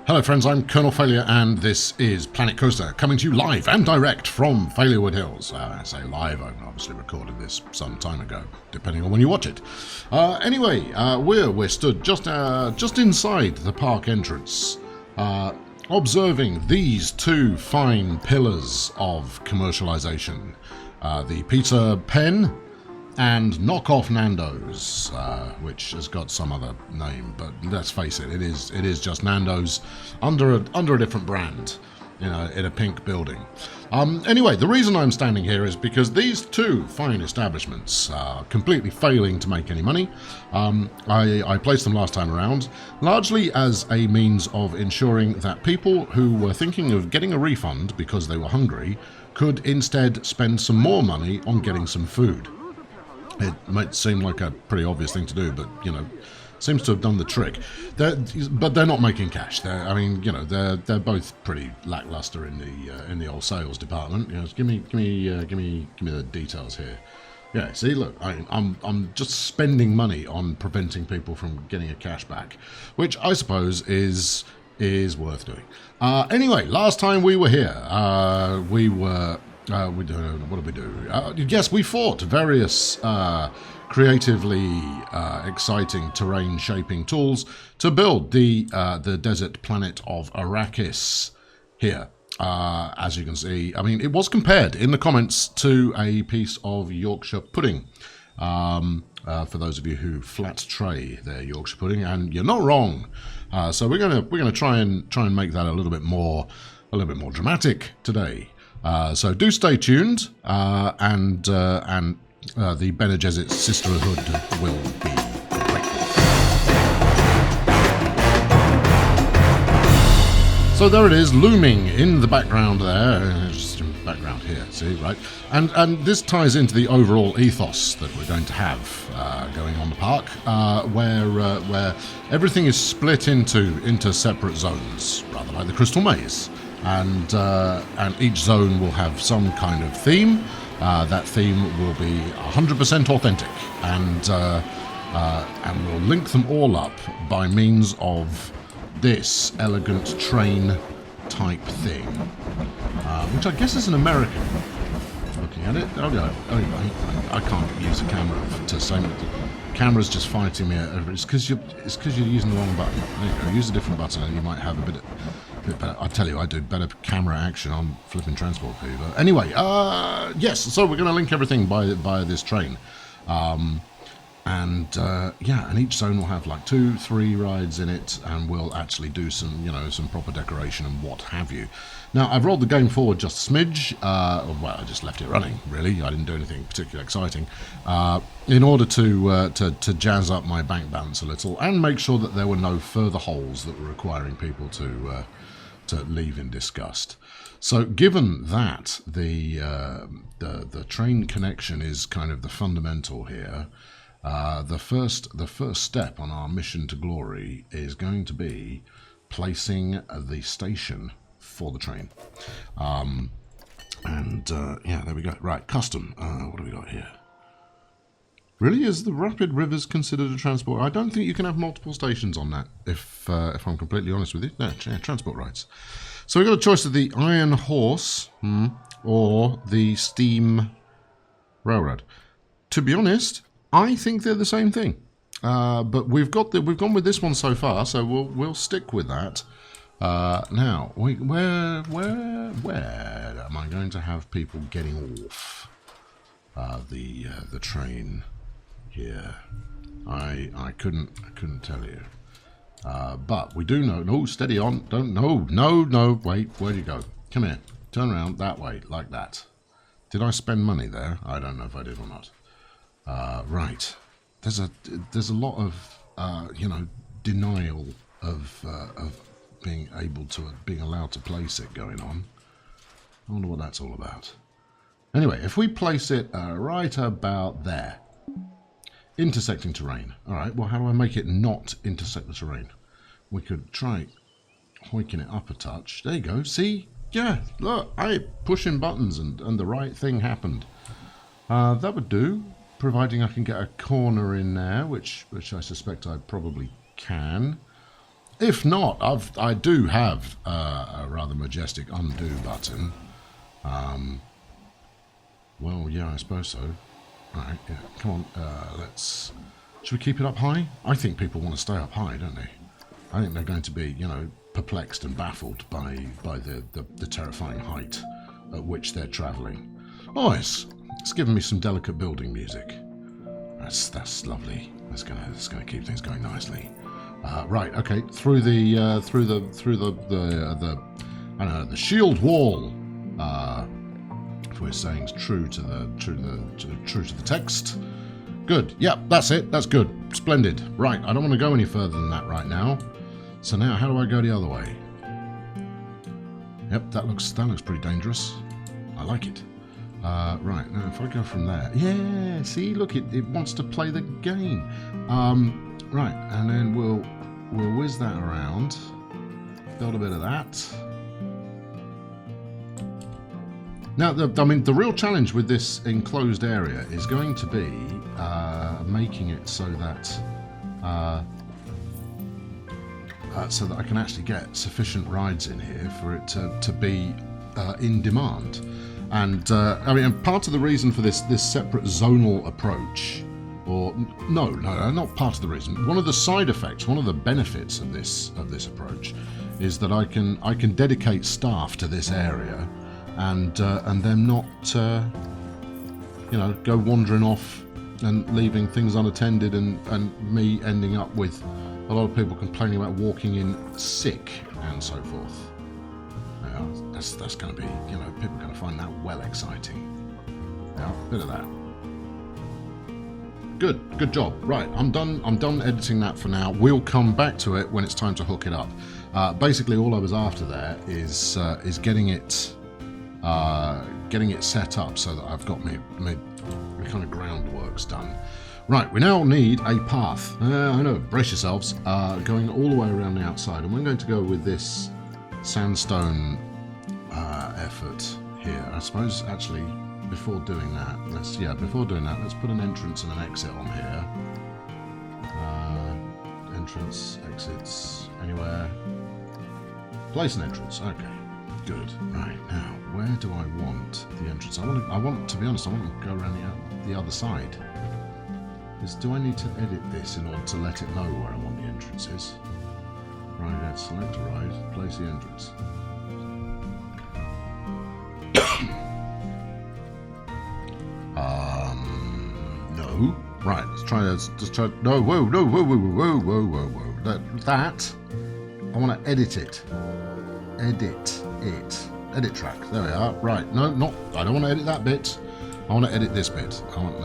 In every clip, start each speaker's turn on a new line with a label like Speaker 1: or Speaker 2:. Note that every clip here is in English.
Speaker 1: Hello friends, I'm Colonel Failure and this is Planet Coaster, coming to you live and direct from Failurewood Hills. I say live, I've obviously recorded this some time ago, depending on when you watch it. Anyway, we're stood just inside the park entrance, observing these two fine pillars of commercialization. The Pizza Pen and Knockoff Nando's, which has got some other name, but let's face it, it is just Nando's under a different brand, in a pink building. Anyway, the reason I'm standing here is because these two fine establishments are completely failing to make any money. I placed them last time around, largely as a means of ensuring that people who were thinking of getting a refund because they were hungry could instead spend some more money on getting some food. It might seem like a pretty obvious thing to do, but, seems to have done the trick. But they're not making cash. They're both pretty lackluster in the old sales department. Give me the details here. Yeah, see, look, I'm just spending money on preventing people from getting a cash back, which I suppose is worth doing. Anyway, last time we were here, what did we do? Yes, we fought various creatively exciting terrain-shaping tools to build the desert planet of Arrakis here. As you can see, it was compared in the comments to a piece of Yorkshire pudding. For those of you who flat tray their Yorkshire pudding, and you're not wrong. So we're gonna try and make that a little bit more dramatic today. So do stay tuned, and the Bene Gesserit Sisterhood will be grateful. So there it is, looming in the background there, just in the background here, see, right? And this ties into the overall ethos that we're going to have going on the park, where everything is split into separate zones, rather like the Crystal Maze. And each zone will have some kind of theme. That theme will be 100% authentic, and we'll link them all up by means of this elegant train type thing, which I guess is an American. Looking at it, I can't use a camera to say that. The camera's just fighting me. It's because you're using the wrong button. There you go. Use a different button, and you might have a bit better. I tell you, I do better camera action on flipping transport fever. Anyway, yes. So we're going to link everything by this train, and each zone will have like 2-3 rides in it, and we'll actually do some proper decoration and what have you. Now, I've rolled the game forward just a smidge. I just left it running, really. I didn't do anything particularly exciting, in order to jazz up my bank balance a little and make sure that there were no further holes that were requiring people to leave in disgust. So, given that the train connection is kind of the fundamental here, the first step on our mission to glory is going to be placing the station for the train. There we go. Right, custom. What do we got here? Really, is the Rapid Rivers considered a transport? I don't think you can have multiple stations on that, if I'm completely honest with you. No, transport rights. So we've got a choice of the Iron Horse or the Steam Railroad. To be honest, I think they're the same thing. But we've gone with this one so far, so we'll stick with that. Now, where am I going to have people getting off the train here? I couldn't tell you. But we do know. No, steady on. Don't. No. Wait. Where'd you go? Come here. Turn around that way, like that. Did I spend money there? I don't know if I did or not. Right. There's a lot of denial of being allowed to place it going on. I wonder what that's all about. Anyway, if we place it right about there, intersecting terrain. All right, well, how do I make it not intersect the terrain? We could try hoiking it up a touch. There you go. See? Yeah, look, I pushing buttons and the right thing happened. That would do, providing I can get a corner in there, which I suspect I probably can. If not, I do have a rather majestic undo button. Well, yeah, I suppose so. Alright, yeah, come on, let's... Should we keep it up high? I think people want to stay up high, don't they? I think they're going to be, you know, perplexed and baffled by the terrifying height at which they're travelling. Oh, it's giving me some delicate building music. That's lovely. That's gonna keep things going nicely. Right, okay, through the I don't know, the shield wall. If we're saying true to the text. Good. Yep, that's it. That's good. Splendid. Right, I don't want to go any further than that right now. So now, how do I go the other way? Yep, that looks pretty dangerous. I like it. Right, now if I go from there... Yeah, see, look, it wants to play the game. Right, and then we'll whiz that around. Build a bit of that. Now, the real challenge with this enclosed area is going to be making it so that I can actually get sufficient rides in here for it to be in demand. And I mean, part of the reason for this separate zonal approach, or no, not part of the reason. One of the side effects, one of the benefits of this approach, is that I can dedicate staff to this area. And them not, you know, go wandering off and leaving things unattended, and me ending up with a lot of people complaining about walking in sick and so forth. That's going to be, you know, people are going to find that well exciting. Yeah, a bit of that. Good job. Right, I'm done editing that for now. We'll come back to it when it's time to hook it up. Basically, all I was after there is getting it set up so that I've got my kind of groundworks done. Right, we now need a path. I know, brace yourselves. Going all the way around the outside, and we're going to go with this sandstone effort here. I suppose actually before doing that, let's put an entrance and an exit on here. Entrance, exits, anywhere. Place an entrance. Okay. Good. Right, now, where do I want the entrance? I want, to be honest, I want to go around the other side. Do I need to edit this in order to let it know where I want the entrance is? Right, let's select a ride, place the entrance. No. Right, let's try this. Just try. No, whoa. That. I want to edit it. Edit track. There we are. Right. No, not. I don't want to edit that bit. I want to edit this bit. I want.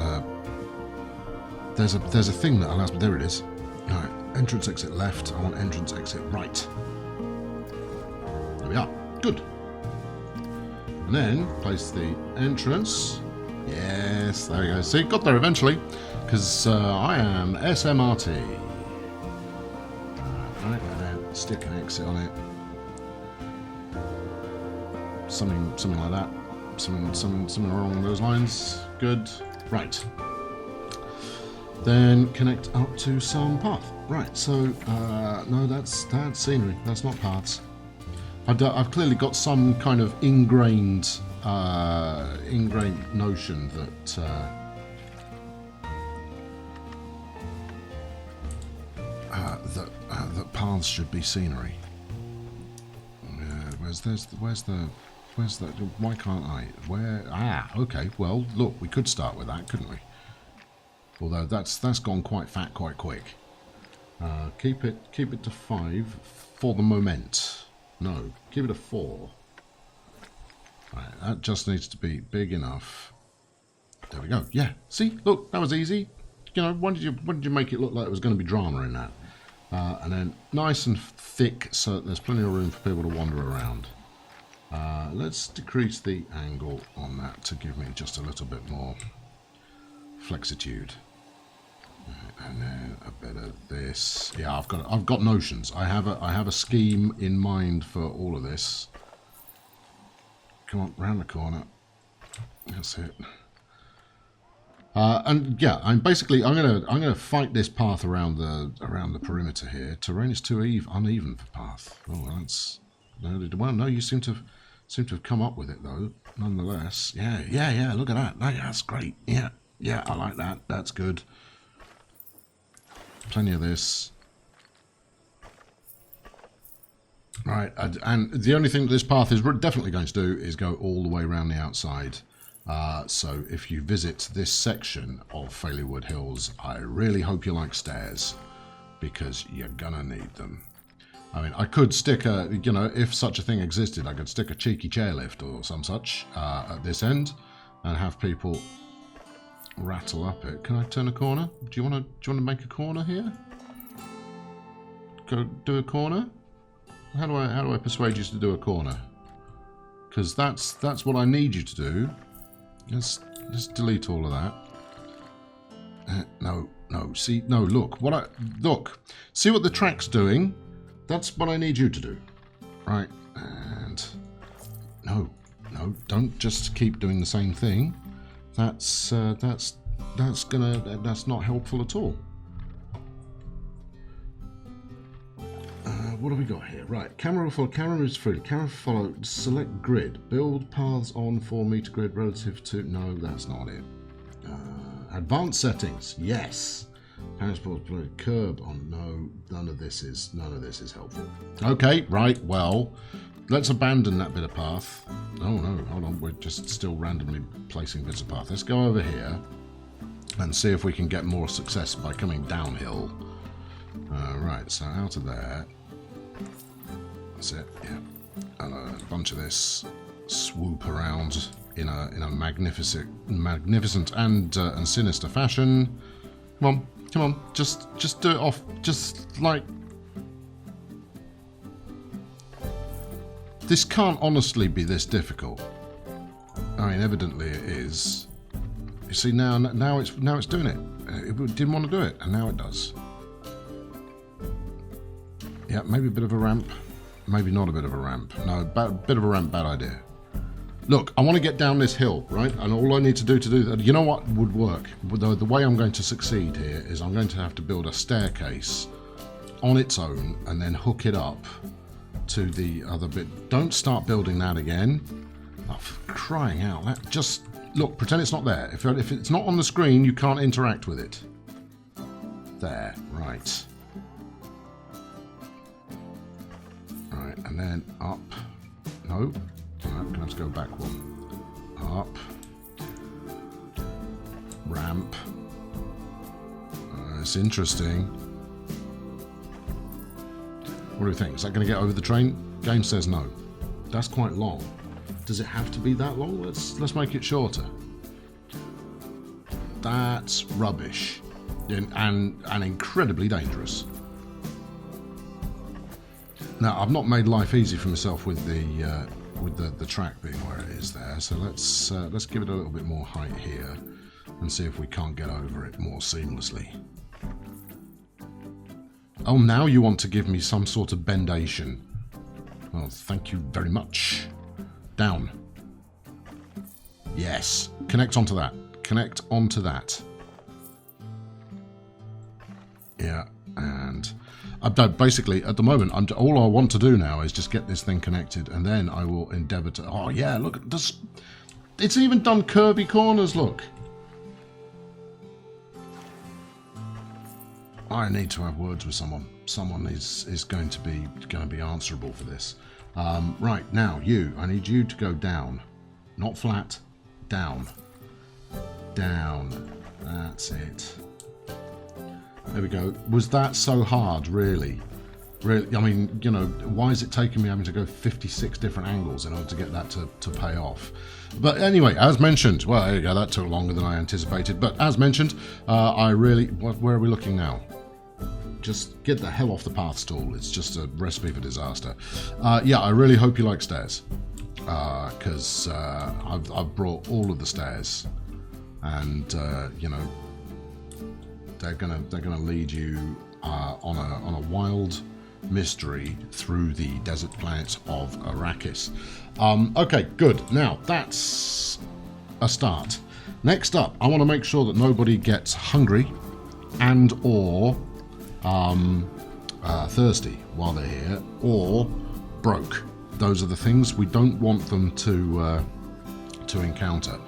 Speaker 1: There's a thing that allows me. There it is. All right. Entrance exit left. I want entrance exit right. There we are. Good. And then place the entrance. Yes. There we go. See, got there eventually. Because I am SMRT. Right. And then stick an exit on it. Something like that. Something along those lines. Good. Right. Then connect up to some path. Right. So no, that's scenery. That's not paths. I've clearly got some kind of ingrained notion that paths should be scenery. Where's the why can't I? Where? Okay. Well, look, we could start with that, couldn't we? Although that's gone quite fat quite quick. Keep it to 5 for the moment. No, keep it to 4. Right, that just needs to be big enough. There we go. Yeah. See, look, that was easy. You know, when did you make it look like there was going to be drama in that? And then nice and thick, so that there's plenty of room for people to wander around. Let's decrease the angle on that to give me just a little bit more flexitude. And then a bit of this. Yeah, I've got notions. I have a scheme in mind for all of this. Come on, round the corner. That's it. And yeah, I'm gonna fight this path around the perimeter here. Terrain is too uneven for path. Oh, well, that's well. No, you seem to have come up with it though. Nonetheless, yeah. Look at that. That's great. Yeah, I like that. That's good. Plenty of this. Right, and the only thing that this path is definitely going to do is go all the way around the outside. So if you visit this section of Failurewood Hills, I really hope you like stairs, because you're gonna need them. I mean, I could stick a, if such a thing existed, I could stick a cheeky chairlift or some such at this end, and have people rattle up it. Can I turn a corner? Do you want to make a corner here? Go do a corner. How do I persuade you to do a corner? Because that's what I need you to do. Just delete all of that. No. See, no. Look. See what the track's doing. That's what I need you to do. Right. And no. Don't just keep doing the same thing. That's not helpful at all. What have we got here? Right, camera moves freely. Camera follow. Select grid. Build paths on 4 meter grid relative to. No, that's not it. Advanced settings. Yes. Transport curb on. No, none of this is helpful. Okay, right. Well, let's abandon that bit of path. Oh no, hold on. We're just still randomly placing bits of path. Let's go over here and see if we can get more success by coming downhill. Right. So out of there. That's it, yeah. And a bunch of this swoop around in a magnificent and sinister fashion. Come on, just do it off. Just like this can't honestly be this difficult. I mean, evidently it is. You see, now it's doing it. It didn't want to do it, and now it does. Yeah, maybe a bit of a ramp. Maybe not a bit of a ramp. No, bit of a ramp, bad idea. Look, I want to get down this hill, right? And all I need to do that, you know what would work? The way I'm going to succeed here is I'm going to have to build a staircase on its own and then hook it up to the other bit. Don't start building that again. Oh, for crying out. Just, look, pretend it's not there. If it's not on the screen, you can't interact with it. There, right. Right, and then up. No. I'm going to have to go back one. Up. Ramp. It's interesting. What do you think? Is that going to get over the train? Game says no. That's quite long. Does it have to be that long? Let's make it shorter. That's rubbish. And incredibly dangerous. Now, I've not made life easy for myself with the track being where it is there, so let's give it a little bit more height here and see if we can't get over it more seamlessly. Oh, now you want to give me some sort of bendation. Well, thank you very much. Down. Yes. Connect onto that. Connect onto that. Yeah, and basically, at the moment, all I want to do now is just get this thing connected, and then I will endeavour to... Oh, yeah, look, it's even done curvy corners, look. I need to have words with someone. Someone is going to be answerable for this. Right, now, I need you to go down. Not flat, down. Down. That's it. There we go. Was that so hard, really? Really? I mean, why is it taking me having to go 56 different angles in order to get that to pay off? But anyway, as mentioned, well, there you go, that took longer than I anticipated. But as mentioned, where are we looking now? Just get the hell off the path stall. It's just a recipe for disaster. Yeah, I really hope you like stairs. Because I've brought all of the stairs. And, they're gonna lead you on a wild mystery through the desert planet of Arrakis. Okay, good. Now that's a start. Next up, I want to make sure that nobody gets hungry and or thirsty while they're here, or broke. Those are the things we don't want them to encounter.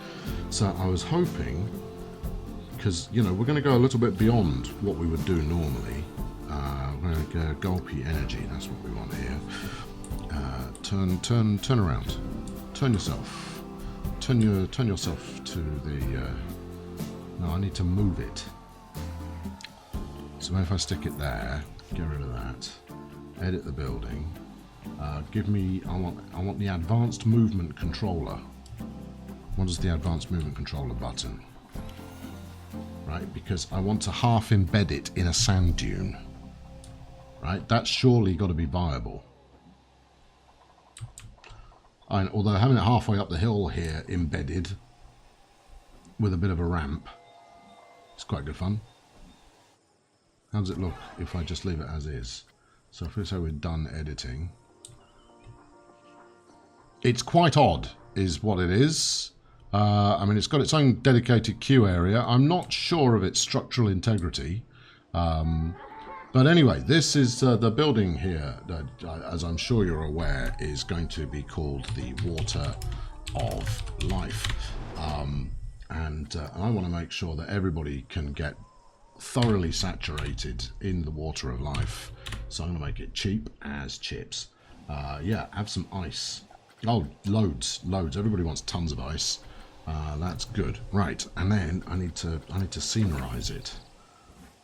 Speaker 1: So I was hoping, because you know we're going to go a little bit beyond what we would do normally. We're going to go gulpy energy. That's what we want here. Turn around. Turn yourself. Turn yourself to the. No, I need to move it. So if I stick it there, get rid of that. Edit the building. Give me. I want the advanced movement controller. What is the advanced movement controller button? Right, because I want to half embed it in a sand dune. Right, that's surely got to be viable. And although having it halfway up the hill here embedded with a bit of a ramp, it's quite good fun. How does it look if I just leave it as is? So if we say we're done editing, it's quite odd is what it is. I mean, it's got its own dedicated queue area. I'm not sure of its structural integrity. But anyway, this is the building here, as I'm sure you're aware, is going to be called the Water of Life. And I want to make sure that everybody can get thoroughly saturated in the Water of Life. So I'm going to make it cheap as chips. Yeah, have some ice. Oh, loads. Everybody wants tons of ice. That's good. Right, and then I need to scenerize it.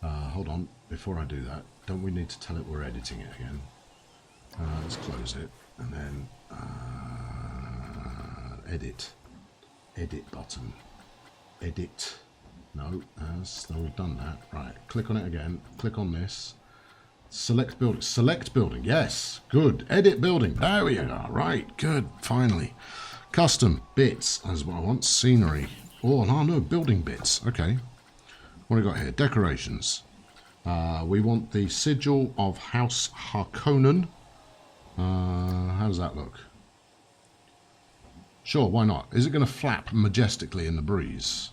Speaker 1: Hold on, before I do that, don't we need to tell it we're editing it again? Let's close it, and then edit button. Edit. No, we've done that. Right, click on it again. Click on this. Select building. Select building. Yes, good. Edit building. There we are. Right, good. Finally. Custom bits. That's what I want. Scenery. Oh, no, building bits. Okay. What have we got here? Decorations. We want the sigil of House Harkonnen. How does that look? Sure, why not? Is it going to flap majestically in the breeze?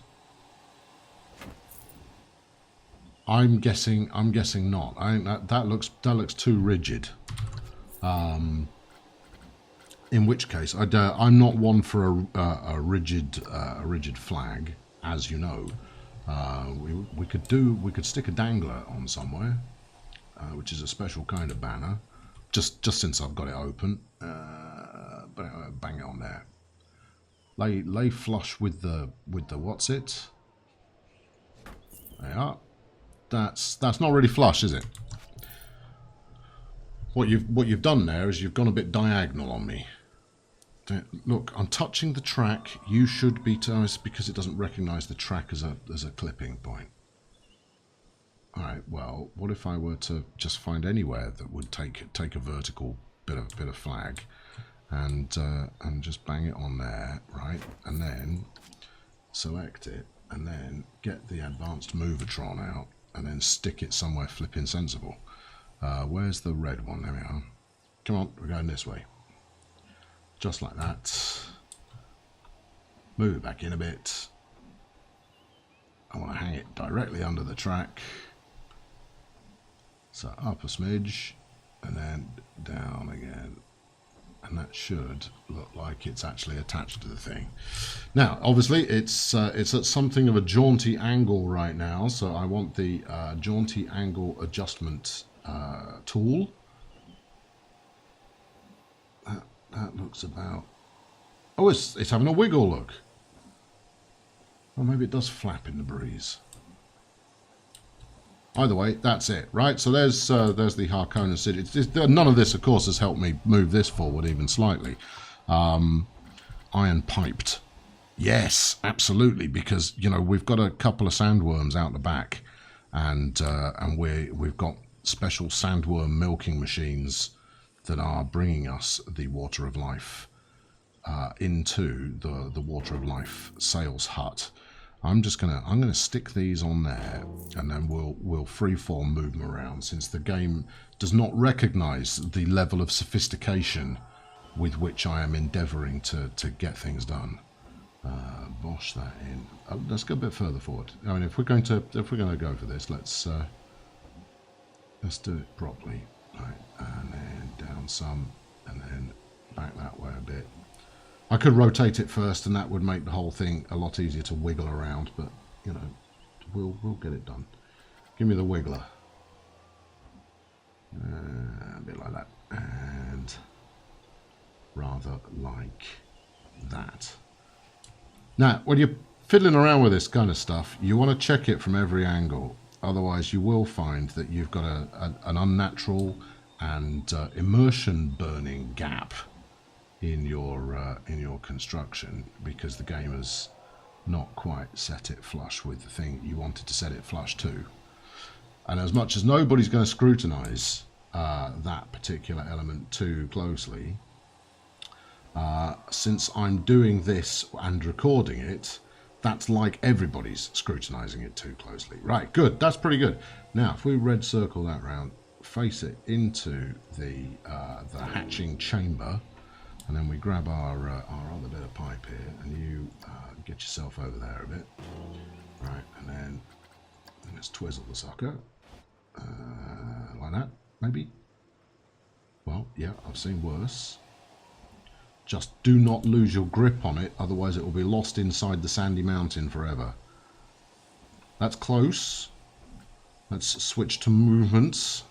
Speaker 1: I'm guessing not. I think that looks too rigid. In which case, I'm not one for a rigid flag, as you know. We could stick a dangler on somewhere, which is a special kind of banner. Just since I've got it open, bang it on there. Lay flush with the what's it? There you are. That's not really flush, is it? What you've done there is you've gone a bit diagonal on me. Look, I'm touching the track. You should be because it doesn't recognise the track as a clipping point. All right. Well, what if I were to just find anywhere that would take a vertical bit of flag, and just bang it on there, right? And then select it, and then get the advanced Movatron out, and then stick it somewhere flipping sensible. Where's the red one? There we are. Come on, we're going this way. Just like that. Move it back in a bit. I want to hang it directly under the track. So up a smidge, and then down again. And that should look like it's actually attached to the thing. Now, obviously, it's at something of a jaunty angle right now, so I want the jaunty angle adjustment tool. That looks about... Oh, it's having a wiggle, look. Or maybe it does flap in the breeze. Either way, that's it, right? So there's the Harkonnen City. None of this, of course, has helped me move this forward even slightly. Iron piped. Yes, absolutely, because, you know, we've got a couple of sandworms out the back, and we've got special sandworm milking machines that are bringing us the Water of Life into the Water of Life sales hut. I'm gonna stick these on there, and then we'll freeform move them around, since the game does not recognise the level of sophistication with which I am endeavouring to get things done. Bosh that in. Oh, let's go a bit further forward. I mean, if we're going to go for this, let's do it properly. Right, and then down some, and then back that way a bit. I could rotate it first, and that would make the whole thing a lot easier to wiggle around. But you know, we'll get it done. Give me the wiggler. A bit like that, and rather like that. Now, when you're fiddling around with this kind of stuff, you want to check it from every angle. Otherwise, you will find that you've got an unnatural and immersion burning gap in your construction, because the game has not quite set it flush with the thing you wanted to set it flush to. And as much as nobody's going to scrutinize that particular element too closely, since I'm doing this and recording it, that's like everybody's scrutinizing it too closely. Right, good, that's pretty good. Now, if we red circle that round, face it into the hatching chamber, and then we grab our other bit of pipe here, and you get yourself over there a bit. Right, and then let's twizzle the sucker. Like that, maybe. Well, yeah, I've seen worse. Just do not lose your grip on it, otherwise it will be lost inside the sandy mountain forever. That's close. Let's switch to movements.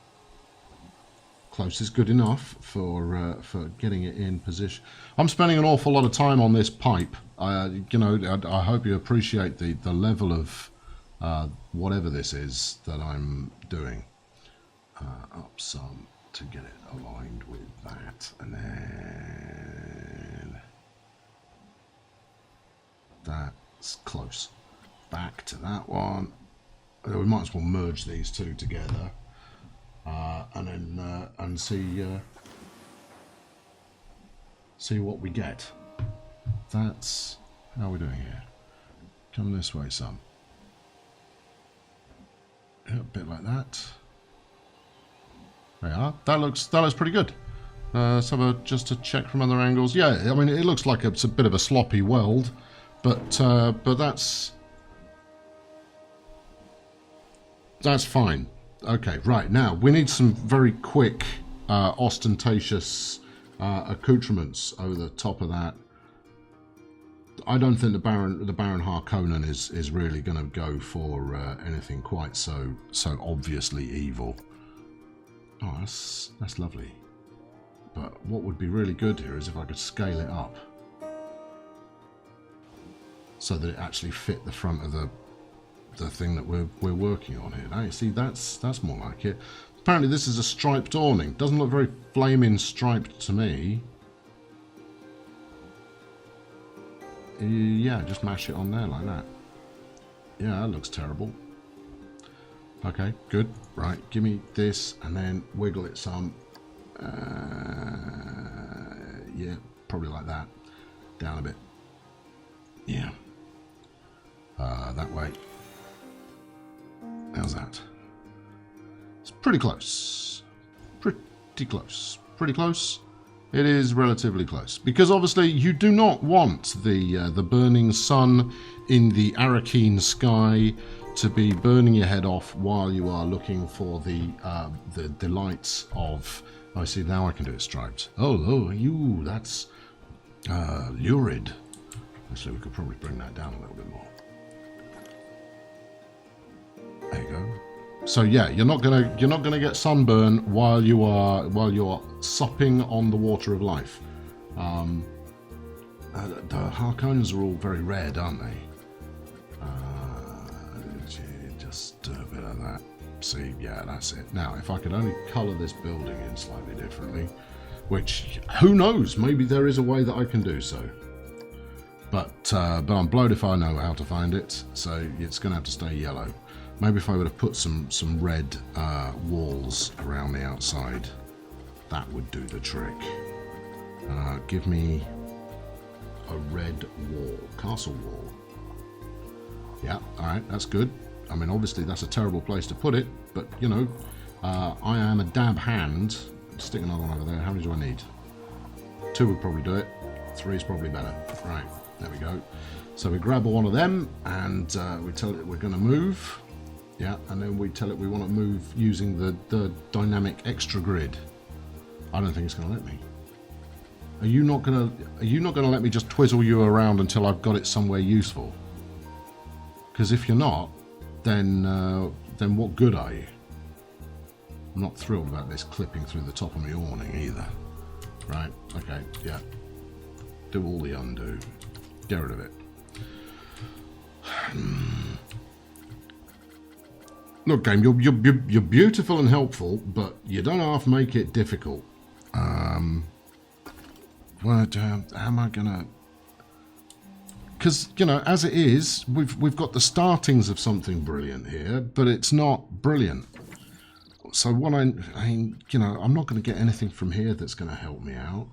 Speaker 1: Close is good enough for getting it in position. I'm spending an awful lot of time on this pipe. You know, I hope you appreciate the level of whatever this is that I'm doing. Up some to get it aligned with that, and then that's close. Back to that one. We might as well merge these two together, and then and see what we get. That's how we're doing here. Come this way some. Yeah, a bit like that. There we are. That looks pretty good. So just to check from other angles. Yeah, I mean, it looks like it's a bit of a sloppy weld, but that's fine. Okay, right, now we need some very quick, ostentatious accoutrements over the top of that. I don't think the Baron Harkonnen is really going to go for anything quite so obviously evil. Oh, that's lovely. But what would be really good here is if I could scale it up so that it actually fit the front of the thing that we're working on here. Now, you see, that's more like it. Apparently this is a striped awning. Doesn't look very flaming striped to me. Yeah, just mash it on there like that. Yeah, that looks terrible. Okay, good. Right, give me this and then wiggle it some. Yeah, probably like that. Down a bit. Yeah. That way. How's that? It's pretty close. Pretty close. Pretty close. It is relatively close, because obviously you do not want the burning sun in the Arakeen sky to be burning your head off while you are looking for the delights of. I see, now I can do it striped. Oh, you, that's lurid. Actually, we could probably bring that down a little bit more. There you go. So yeah, you're not gonna get sunburn while you're supping on the water of life. The Harkonnens are all very red, aren't they? Just do a bit of that. See, yeah, that's it. Now, if I could only colour this building in slightly differently, which, who knows, maybe there is a way that I can do so. But I'm blowed if I know how to find it, so it's going to have to stay yellow. Maybe if I would have put some red walls around the outside, that would do the trick. Give me a red wall, castle wall. Yeah, alright, that's good. I mean, obviously that's a terrible place to put it, but, you know, I am a dab hand. Stick another one over there. How many do I need? 2 would probably do it. 3 is probably better. Right, there we go. So we grab one of them and we tell it we're going to move. Yeah, and then we tell it we want to move using the dynamic extra grid. I don't think it's going to let me. Are you not going to let me just twizzle you around until I've got it somewhere useful? Because if you're not, then what good are you? I'm not thrilled about this clipping through the top of my awning either. Right, okay, yeah. Do all the undo. Get rid of it. Look, game, you're beautiful and helpful, but you don't half make it difficult. Well, how am I gonna? Because you know, as it is, we've got the startings of something brilliant here, but it's not brilliant. So what I mean, you know, I'm not going to get anything from here that's going to help me out.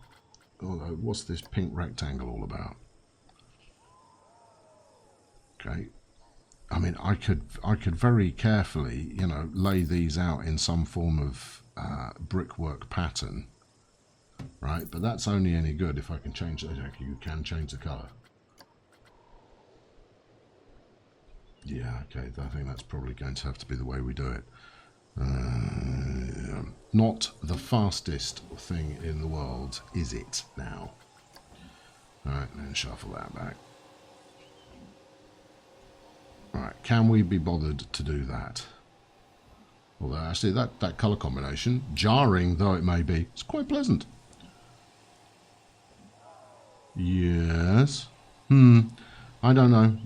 Speaker 1: Although, what's this pink rectangle all about? Okay. I mean, I could very carefully, you know, lay these out in some form of brickwork pattern, right? But that's only any good if I can change. You can change the color. Yeah, okay. I think that's probably going to have to be the way we do it. Not the fastest thing in the world, is it now? Alright, then shuffle that back. Alright, can we be bothered to do that? Although actually that colour combination, jarring though it may be, it's quite pleasant. Yes. I don't know.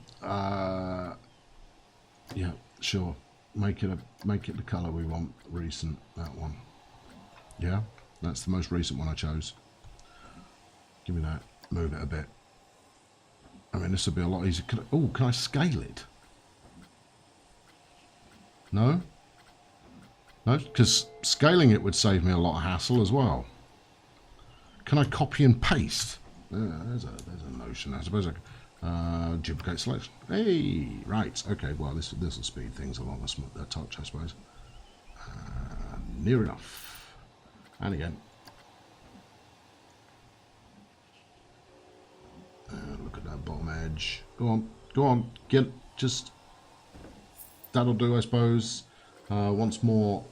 Speaker 1: Yeah, sure. Make it the colour we want. Recent, that one. Yeah, that's the most recent one I chose. Give me that. Move it a bit. I mean, this would be a lot easier. Can I scale it? No? No, because scaling it would save me a lot of hassle as well. Can I copy and paste? There's a notion. I suppose I can. Duplicate selection. Hey, right. Okay. Well, this will speed things along a touch, I suppose. Near enough. And again. Look at that bottom edge. Go on. Go on. Get just. That'll do, I suppose. Once more.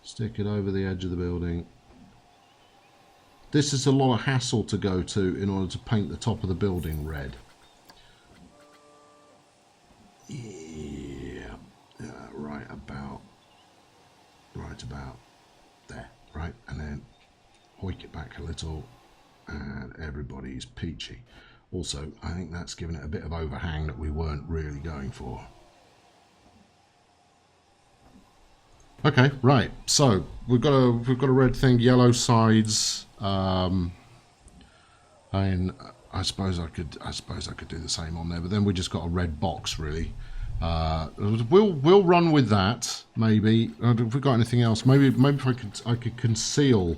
Speaker 1: Stick it over the edge of the building. This is a lot of hassle to go to in order to paint the top of the building red. Yeah, right about there, right, and then hoik it back a little, and everybody's peachy. Also, I think that's given it a bit of overhang that we weren't really going for. Okay, right. So we've got a red thing, yellow sides. I mean, I suppose I could do the same on there, but then we just got a red box really. We'll run with that maybe. Have we got anything else? Maybe if I could conceal.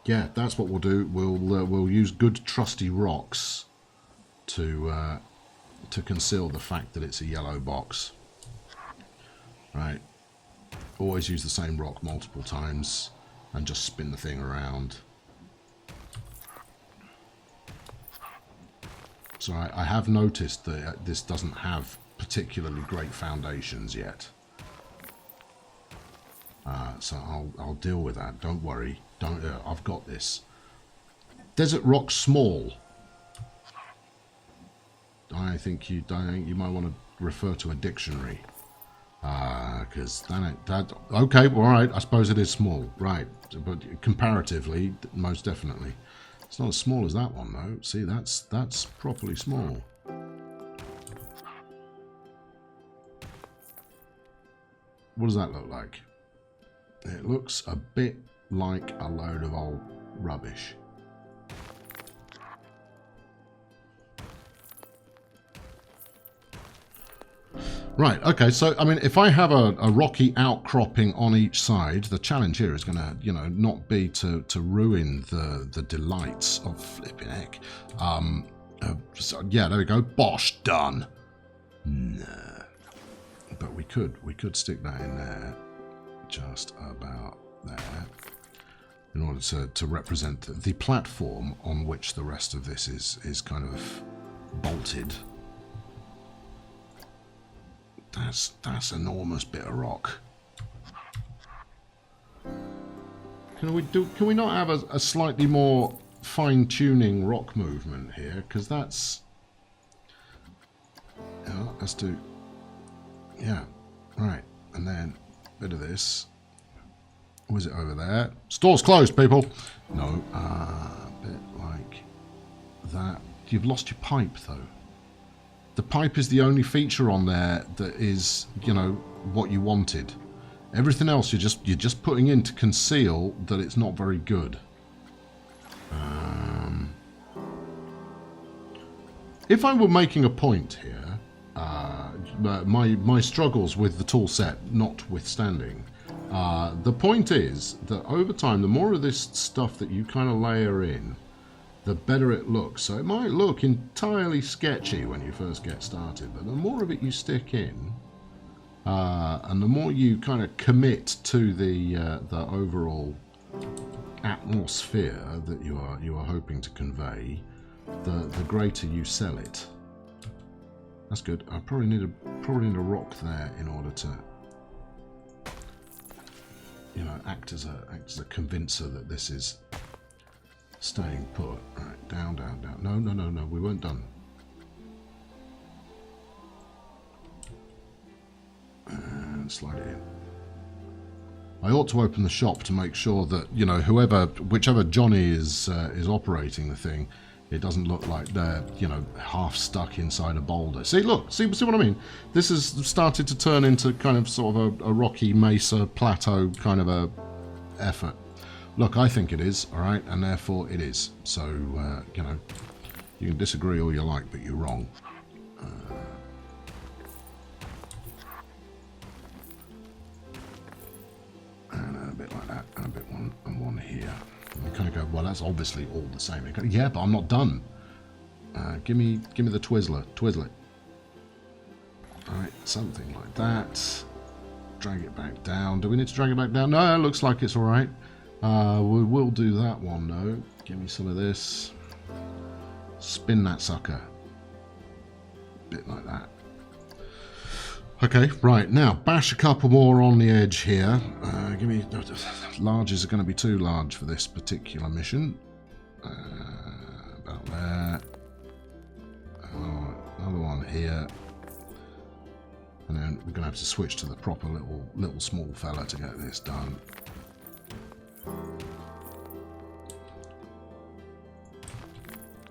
Speaker 1: Yeah, that's what we'll do. We'll use good trusty rocks to conceal the fact that it's a yellow box. Right. Always use the same rock multiple times and just spin the thing around. So I have noticed that this doesn't have particularly great foundations yet. So I'll deal with that. Don't worry. I've got this. Desert rock small. I think you might want to refer to a dictionary. Because that okay, all right. I suppose it is small, right? But comparatively, most definitely, it's not as small as that one though. See, that's properly small. What does that look like? It looks a bit like a load of old rubbish. Right, okay, so, I mean, if I have a rocky outcropping on each side, the challenge here is going to, you know, not be to ruin the delights of flipping heck. So, yeah, there we go. Bosh, done. Nah. But we could stick that in there. just about there, in order to represent the platform on which the rest of this is kind of bolted. That's enormous bit of rock. Can we not have a slightly more fine-tuning rock movement here? Because that's... Yeah, let's do... Yeah, right. And then a bit of this. Was it over there? Store's closed, people! No, a bit like that. You've lost your pipe, though. The pipe is the only feature on there that is, you know, what you wanted. Everything else you're just putting in to conceal that it's not very good. If I were making a point here, my struggles with the tool set notwithstanding, the point is that over time, the more of this stuff that you kind of layer in, the better it looks. So it might look entirely sketchy when you first get started, but the more of it you stick in, and the more you kind of commit to the overall atmosphere that you are hoping to convey, the greater you sell it. That's good. I probably need a rock there in order to, you know, act as a convincer that this is staying put. Right, down, down, down. No, we weren't done. And slide it in. I ought to open the shop to make sure that, you know, whichever Johnny is operating the thing, it doesn't look like they're, you know, half stuck inside a boulder. See, look, see what I mean? This has started to turn into kind of sort of a rocky mesa plateau kind of a effort. Look, I think it is, all right, and therefore it is. So, you know, you can disagree all you like, but you're wrong. And a bit like that, and a bit one here. And you kind of go, well, that's obviously all the same. You go, yeah, but I'm not done. Give me the Twizzler. Twizzle it. All right, something like that. Drag it back down. Do we need to drag it back down? No, it looks like it's all right. We will do that one, though. Give me some of this. Spin that sucker. Bit like that. Okay, right, now bash a couple more on the edge here. Give me... Larges are going to be too large for this particular mission. About there. Another one here. And then we're going to have to switch to the proper little small fella to get this done.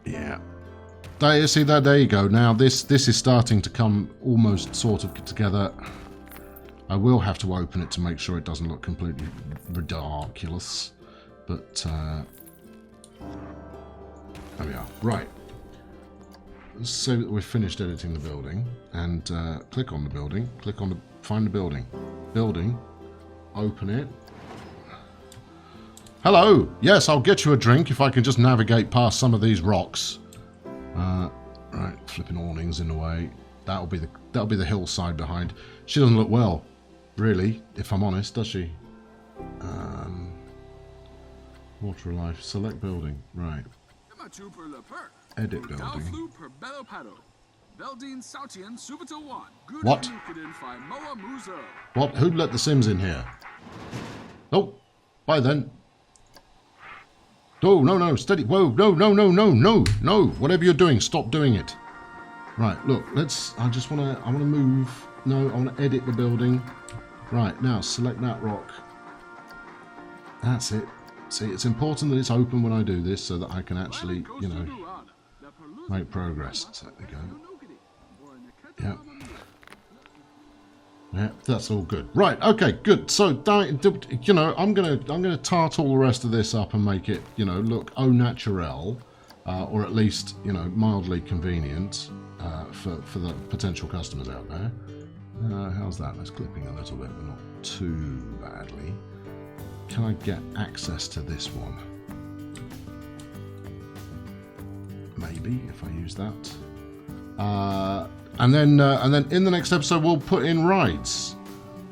Speaker 1: Yeah. There you go. Now this is starting to come almost sort of together. I will have to open it to make sure it doesn't look completely ridiculous. But there we are. Right. Let's say that we've finished editing the building, and click on the building. Find the building. Building. Open it. Hello. Yes, I'll get you a drink if I can just navigate past some of these rocks. Right, flipping awnings in the way. That'll be the hillside behind. She doesn't look well, really, if I'm honest, does she? Water life. Select building. Right. Edit building. What? What? Who'd let the Sims in here? Oh, bye then. Oh, no, steady. Whoa, no. Whatever you're doing, stop doing it. Right, look, I want to move. No, I want to edit the building. Right, now, select that rock. That's it. See, it's important that it's open when I do this so that I can actually, you know, make progress. So there we go. Yep. Yeah, that's all good. Right, okay, good. So, you know, I'm gonna tart all the rest of this up and make it, you know, look au naturel, or at least, you know, mildly convenient for the potential customers out there. How's that? That's clipping a little bit, but not too badly. Can I get access to this one? Maybe if I use that. And then in the next episode we'll put in rides.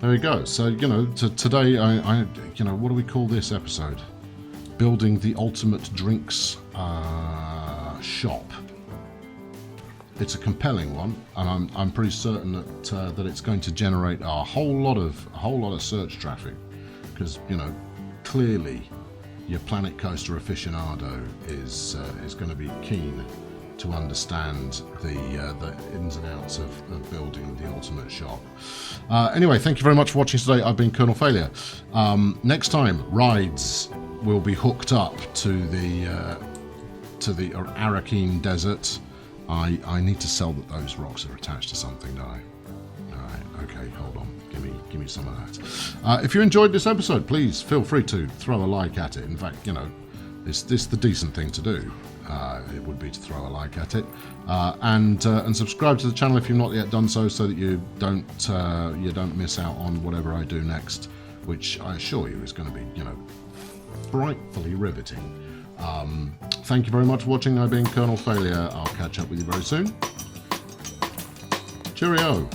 Speaker 1: there we go. So, you know, today, you know, what do we call this episode? Building the ultimate drinks shop. It's a compelling one, and I'm pretty certain that that it's going to generate a whole lot of search traffic, because, you know, clearly your Planet Coaster aficionado is going to be keen to understand the ins and outs of building the ultimate shop. Anyway, thank you very much for watching today. I've been Colonel Failure. Next time, rides will be hooked up to the Arakeen Desert. I need to sell that those rocks are attached to something, don't I? Alright, okay, hold on. Give me some of that. If you enjoyed this episode, please feel free to throw a like at it. In fact, you know, this the decent thing to do. It would be to throw a like at it, and subscribe to the channel if you've not yet done so that you don't miss out on whatever I do next, which I assure you is going to be, you know, frightfully riveting. Thank you very much for watching. I've been Colonel Failure. I'll catch up with you very soon. Cheerio.